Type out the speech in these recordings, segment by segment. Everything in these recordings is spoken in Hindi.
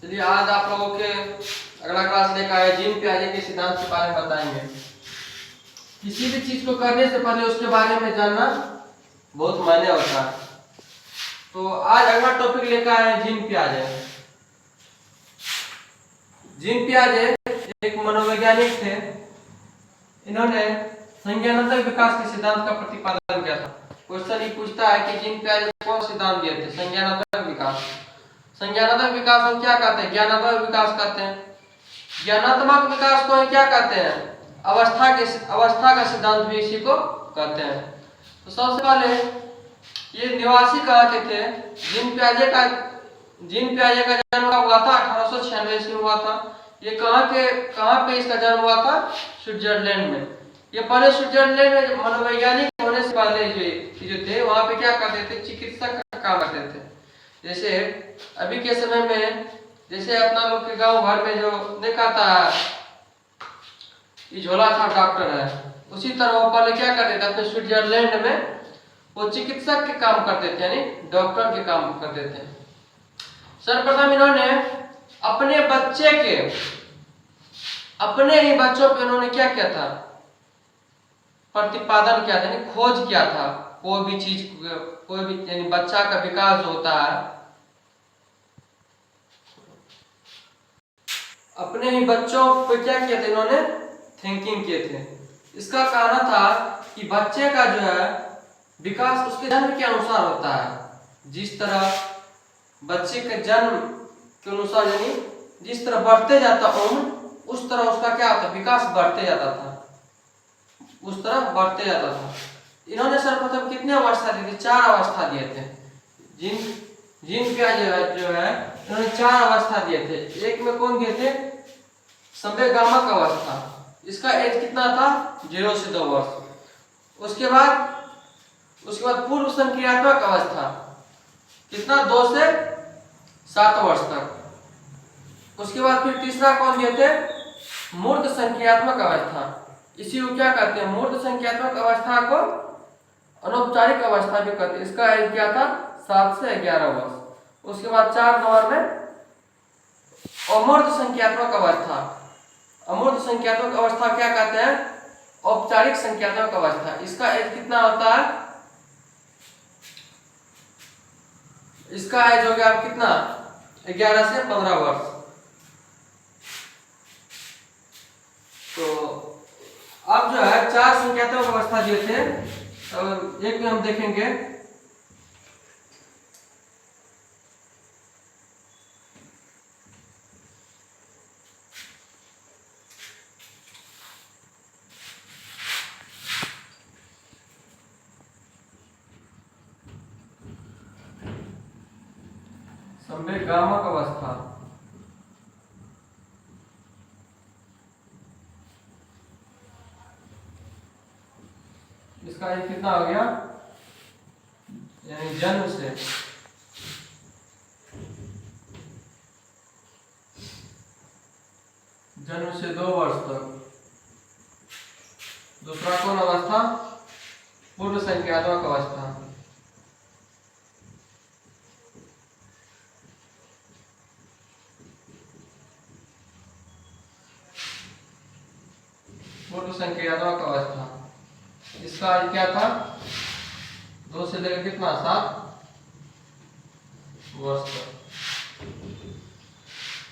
चलिए आज आप लोगों के अगला क्लास लेकर आए जीन पियाजे के सिद्धांत के बारे में बताएंगे। किसी भी चीज को करने से पहले उसके बारे में जानना बहुत मायने होता है। तो आज अगला टॉपिक लेकर आए जीन पियाजे। जीन पियाजे एक मनोवैज्ञानिक थे। इन्होंने संज्ञानात्मक विकास के सिद्धांत का प्रतिपादन किया था। क्वेश्चन ये पूछता है कि जीन पियाजे कौन सिद्धांत दिए थे? संज्ञानात्मक विकास। संज्ञानात्मक विकास हम क्या कहते हैं? ज्ञानात्मक विकास कहते हैं। ज्ञानात्मक विकास को क्या कहते हैं? अवस्था का सिद्धांत भी इसी को कहते हैं। तो सबसे पहले ये निवासी कहाँ के थे? जीन पियाजे का जन्म हुआ था 1896 में हुआ था। ये कहाँ पे इसका जन्म हुआ था? स्विट्जरलैंड में। ये पहले स्विट्जरलैंड में मनोवैज्ञानिक होने से पहले जो थे वहाँ पे क्या करते थे? चिकित्सक का काम करते थे। जैसे अभी के समय में जैसे अपना लोग के गांव भर में जो नहीं कहता है ये झोला छाप डॉक्टर है, उसी तरह वो पहले क्या करते थे? अपने स्विट्जरलैंड में वो चिकित्सक के काम करते थे, यानी डॉक्टर के काम करते थे। सर्वप्रथम इन्होंने अपने ही बच्चों पे इन्होंने क्या किया था? प्रतिपादन किया था, यानी खोज किया था। कोई भी यानी बच्चा का विकास होता है, अपने ही बच्चों पे क्या किया था? इन्होंने थिंकिंग किए थे। इसका कहना था कि बच्चे का जो है विकास उसके जन्म के अनुसार होता है। जिस तरह बच्चे के जन्म के अनुसार यानी जिस तरह बढ़ते जाता उम्र, उस तरह उसका क्या होता? विकास बढ़ते जाता था, उस तरह बढ़ते जाता था। इन्होंने सर्वप्रथम कितने अवस्था दी थी? 4 अवस्था दिए थे। जीन पियाजे जो है इन्होंने 4 अवस्था दिए थे। एक में कौन दिए थे? संवेगात्मक अवस्था। इसका एज कितना था? 0 से 2 वर्ष। उसके बाद पूर्व संक्रियात्मक अवस्था कितना? 2 से 7 वर्ष तक। उसके बाद फिर तीसरा कौन दिए थे? मूर्त संक्रियात्मक अवस्था। इसी को क्या कहते हैं? मूर्त संक्रियात्मक अवस्था को अनौपचारिक अवस्था भी कहते हैं। इसका एज क्या था? 7 से 11 वर्ष। उसके बाद 4 नंबर में अमूर्त संख्यात्मक अवस्था। अमूर्त संख्यात्मक अवस्था क्या कहते हैं? औपचारिक संख्यात्मक अवस्था। इसका एज कितना होता है? इसका एज हो गया आप कितना? 11 से 15 वर्ष। तो अब जो है 4 संख्यात्मक अवस्था दिए थे, और एक में हम देखेंगे संवेगात्मक अवस्था। इसका एज कितना हो गया? यानी जन्म से 2 वर्ष तक। दूसरा कौन अवस्था? पूर्व संख्यात्मक अवस्था। पूर्व संक्रियात्मक अवस्था। इसका क्या था? 2 से लेकर कितना? 7 वर्ष तक।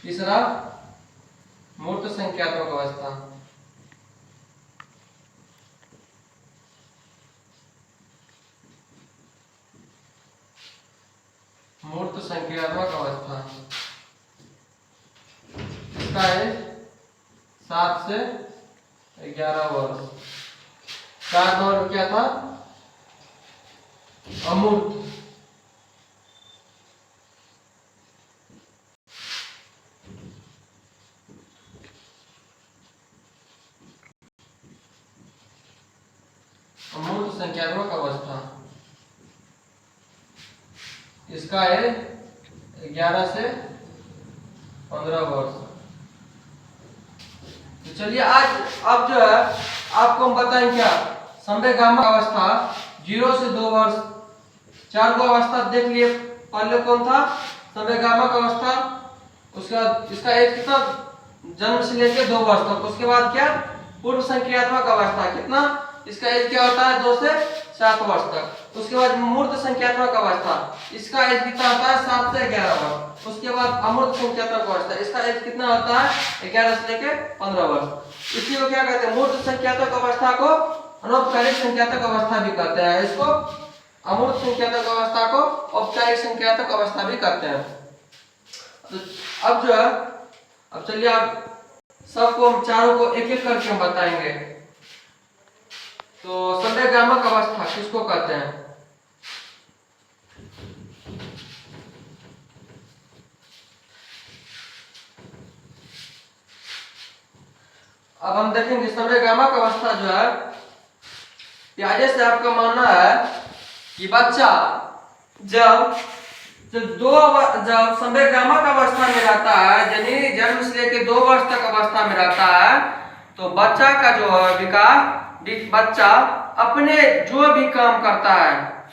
तीसरा मूर्त संख्यात्मक अवस्था। मूर्त संख्यात्मक अवस्था। इसका है 7 से 11 वर्ष। 4 नंबर क्या था? अमूर्त। अमूर्त संख्यात्मक अवस्था। इसका है 11 से 15 वर्ष। तो चलिए अब जो है आपको हम बताएं क्या? संवेगात्मक अवस्था 0 से 2 वर्ष। 4 को अवस्था देख लिए। पहले कौन था? संवेगात्मक अवस्था। उसके बाद इसका एज कितना, जन्म से लेकर 2 वर्ष तक। उसके बाद क्या, पूर्व संक्रियात्मक अवस्था, कितना, इसका एज क्या होता है 2 से 7 वर्ष तक। उसके बाद मूर्त संख्यात्मक अवस्था, इसका एज कितना होता है 7 से 11 वर्ष। उसके बाद अमूर्त संख्यात्मक अवस्था, इसका एज कितना होता है 11 से लेकर 15 वर्ष। इसी को क्या कहते हैं, मूर्त संख्यात्मक अवस्था को अनौपचारिक संख्यात्मक अवस्था भी कहते हैं। इसको अमूर्त संख्यात्मक अवस्था को औपचारिक संख्यात्मक अवस्था भी कहते हैं। तो अब जो है, अब चलिए आप सबको हम चारों को एक एक करके हम बताएंगे। तो संवेगात्मक अवस्था किसको कहते हैं? अब हम देखेंगे संवेगात्मक अवस्था जो है, प्याजे से आपका मानना है कि बच्चा जब जब संवेगात्मक अवस्था में रहता है, यानी जन्म से लेकर 2 वर्ष तक अवस्था में रहता है, तो बच्चा का जो है विकास, बच्चा अपने जो भी काम करता है,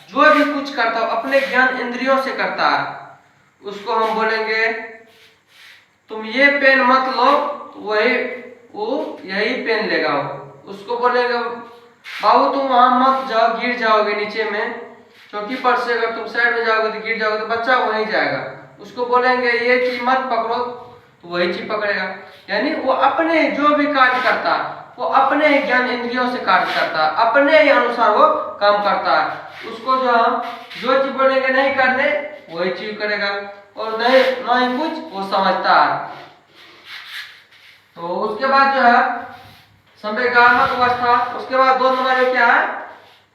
जो भी कुछ करता है अपने ज्ञान इंद्रियों से करता है। उसको हम बोलेंगे तुम ये पेन मत लो, वही वो यही पेन लेगा। उसको बोलेंगे बाबू तुम वहां मत जाओ, गिर जाओगे नीचे में चौकी पर से, अगर तुम साइड में जाओगे तो गिर जाओगे, तो बच्चा वहीं जाएगा। उसको बोलेंगे ये चीज मत पकड़ो, तो वही चीज पकड़ेगा। यानी वो अपने जो भी कार्य करता है वो अपने ज्ञान इंद्रियों से कार्य करता है, अपने ही अनुसार वो काम करता है। उसको जो हम जो चीज बोलेंगे नहीं करने, वही चीज करेगा, और नहीं कुछ वो समझता है। तो उसके बाद जो है संवेगात्मक अवस्था। उसके बाद 2 नंबर में क्या है,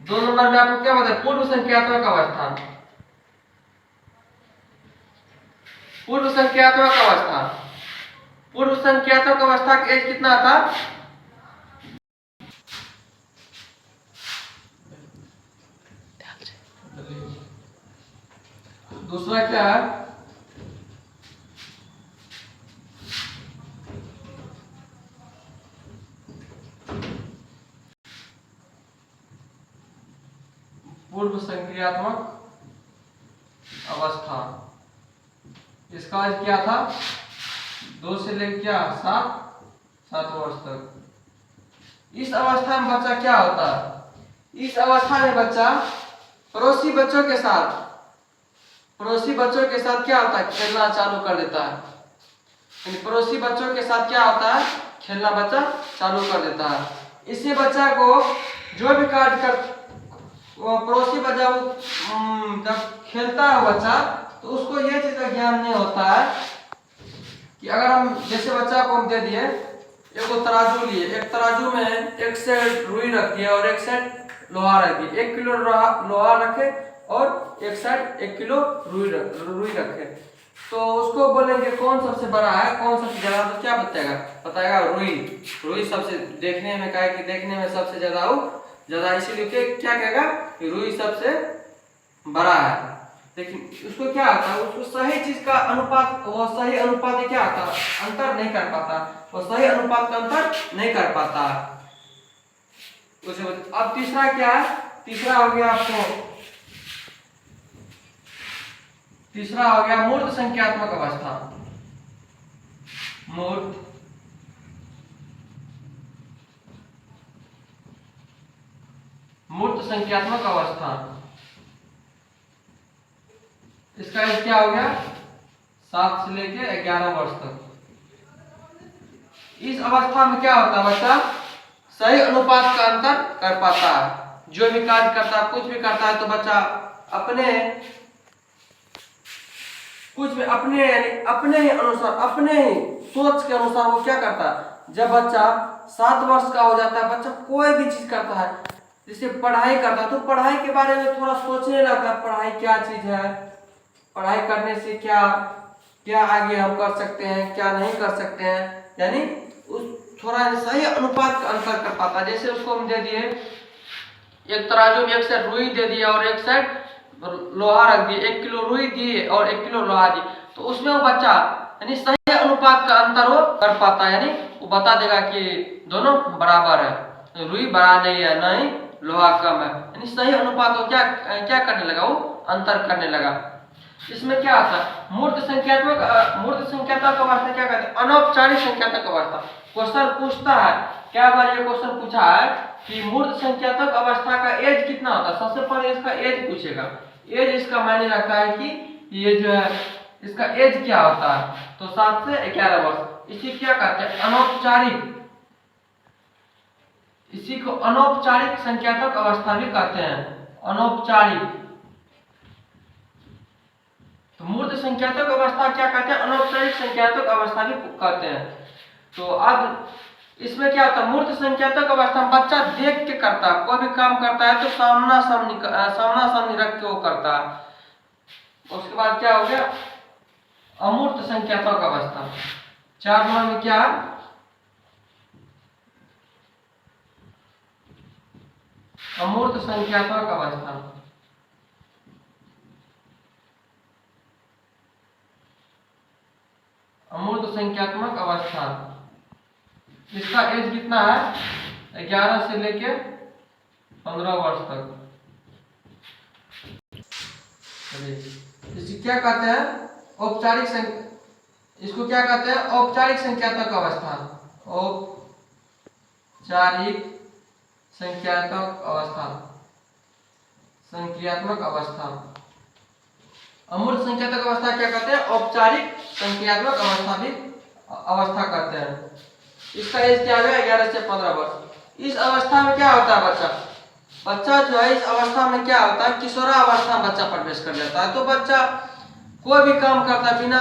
2 नंबर में आपको क्या बताया, पूर्व संख्यात्मक अवस्था। पूर्व संख्यात्मक अवस्था, पूर्व संख्यात्मक अवस्था का एज कितना था, दूसरा क्या है, पूर्व संक्रियात्मक अवस्था। इसका एज क्या था, 2 से लेकर क्या 7 वर्ष तक। इस अवस्था में बच्चा क्या होता है, इस अवस्था में बच्चा पड़ोसी बच्चों के साथ क्या होता है, खेलना चालू कर देता है। यानी पड़ोसी बच्चों के साथ क्या होता है, खेलना बच्चा चालू कर देता है। इससे बच्चा को जो भी कार्य कर, वो पड़ोसी बच्चा जब खेलता है बच्चा, तो उसको ये चीज का ज्ञान नहीं होता है कि अगर हम जैसे बच्चा को हम दे दिए एक तराजू लिए, एक तराजू में एक साइड रुई रख दिया और एक साइड लोहा रख दिया, 1 किलो लोहा रखे और एक साइड 1 किलो रुई रखे, तो उसको बोलेंगे कौन सबसे बड़ा है, कौन सबसे ज्यादा, तो क्या बताएगा रुई सबसे देखने में, क्या कि देखने में सबसे ज्यादा, इसीलिए क्या कहेगा कि रुई सबसे बड़ा है। लेकिन उसको क्या आता है, उसको सही चीज का अनुपात, वो सही अनुपात क्या आता है, अंतर नहीं कर पाता, वो सही अनुपात का अंतर नहीं कर पाता। अब तीसरा क्या है, तीसरा हो गया मूर्त संख्यात्मक अवस्था। मूर्त संख्यात्मक अवस्था, इसका क्या हो गया 7 से लेके 11 वर्ष तक। इस अवस्था में क्या होता है, बच्चा सही अनुपात का अंतर कर पाता है। जो भी कार्य करता है, कुछ भी करता है, तो बच्चा अपने ही अनुसार, अपने ही सोच के अनुसार वो क्या करता है। जब बच्चा 7 वर्ष का हो जाता है, बच्चा कोई भी चीज करता है, जैसे पढ़ाई करता है, तो पढ़ाई के बारे में थोड़ा सोचने लगता है, पढ़ाई क्या चीज है, पढ़ाई करने से क्या आगे हम कर सकते हैं, क्या नहीं कर सकते हैं। यानी उस थोड़ा सही अनुपात का अंतर कर पाता है। जैसे उसको हम दे दिए एक तराजू में एक साइड रुई दे दिया और एक साइड लोहा रख दिए, 1 किलो रुई दिए और 1 किलो लोहा दिए, तो उसमें वो बच्चा यानी सही अनुपात का अंतर वो कर पाता है। यानी वो बता देगा कि दोनों बराबर है, रुई बड़ा नहीं है, नहीं लोहा कम है। यानी सही अनुपात को क्या करने लगा, वो अंतर करने लगा। इसमें क्या आता है मूर्त संख्यात्मक अवस्था क्या कहते हैं, अनौपचारिक संख्यात्मक अवस्था। क्वेश्चन पूछता है, क्या बार ये क्वेश्चन पूछा है कि मूर्त संख्यात्मक अवस्था का एज कितना होता है। सबसे पहले इसका एज पूछेगा। एज इसका मायने रखता है कि ये जो है इसका एज क्या होता है, तो 7 से 11 वर्ष। इसी क्या कहते हैं अनौपचारिक, इसी को अनौपचारिक संख्यात्मक अवस्था भी कहते हैं, अनौपचारिक। तो मूर्त संख्यात्मक अवस्था क्या कहते हैं, अनौपचारिक संख्यात्मक अवस्था भी कहते हैं। तो अब इसमें क्या होता है, मूर्त संख्यात्मक अवस्था में बच्चा देख के करता है, कोई भी काम करता है तो सामना सामनी रख के वो करता है। उसके बाद क्या हो गया अमूर्त संख्यात्मक अवस्था। 4 नंबर में क्या है, अमूर्त संख्यात्मक अवस्था। अमूर्त संख्यात्मक अवस्था, इसका एज कितना है 11 से लेके 15 वर्ष तक। क्या कहते हैं औपचारिक इसको क्या कहते हैं औपचारिक संख्यात्मक अवस्था, औपचारिक संख्यात्मक अवस्था, संख्यात्मक अवस्था। अमूर्त संख्यात्मक अवस्था क्या कहते हैं, औपचारिक संख्यात्मक अवस्था भी अवस्था कहते हैं। इसका एज क्या है 11 से 15 वर्ष। इस अवस्था में क्या होता है बच्चा जो है इस अवस्था में क्या होता है, किशोरावस्था में बच्चा प्रवेश कर जाता है। तो बच्चा कोई भी काम करता है बिना,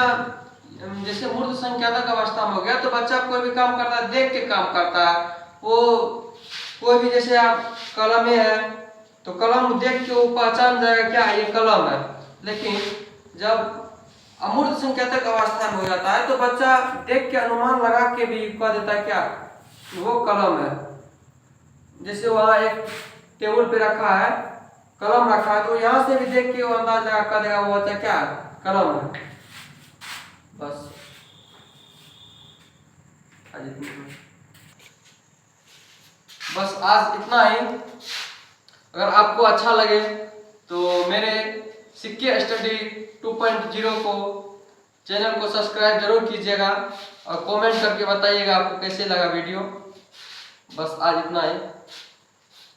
जैसे मूर्त संख्यात्मक अवस्था में हो गया तो बच्चा कोई भी काम करता है देख के काम करता है। वो कोई भी जैसे आप कलम है तो कलम देख के वो पहचान जाएगा क्या ये कलम है। लेकिन जब अमूर्त संख्यात्मक अवस्था में हो जाता है तो बच्चा देख के अनुमान लगा के भी कह देता है क्या वो कलम है। जैसे वहाँ एक टेबल पे रखा है, कलम रखा है, तो यहाँ से भी देख के वो अंदाज लगा कर देगा वो बच्चा क्या कलम है। बस आज इतना ही। अगर आपको अच्छा लगे तो मेरे सिक्के स्टडी 2.0 को चैनल को सब्सक्राइब जरूर कीजिएगा और कमेंट करके बताइएगा आपको कैसे लगा वीडियो। बस आज इतना ही।